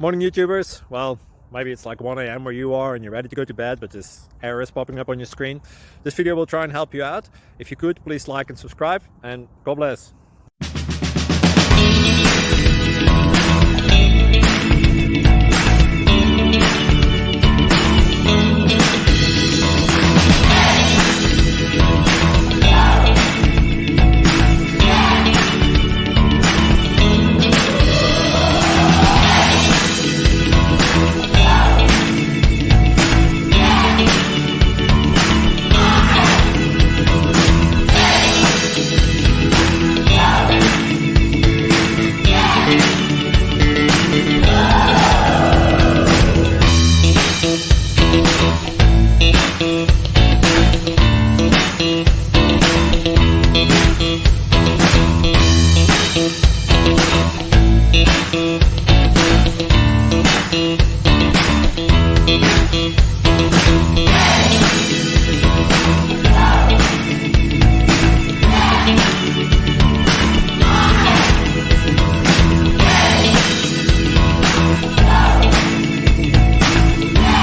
Morning YouTubers. Well, maybe it's like 1 a.m. where you are and you're ready to go to bed, but this error is popping up on your screen. This video will try and help you out. If you could, please like and subscribe, and God bless.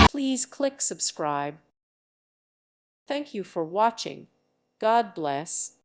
Please click subscribe. Thank you for watching. God bless.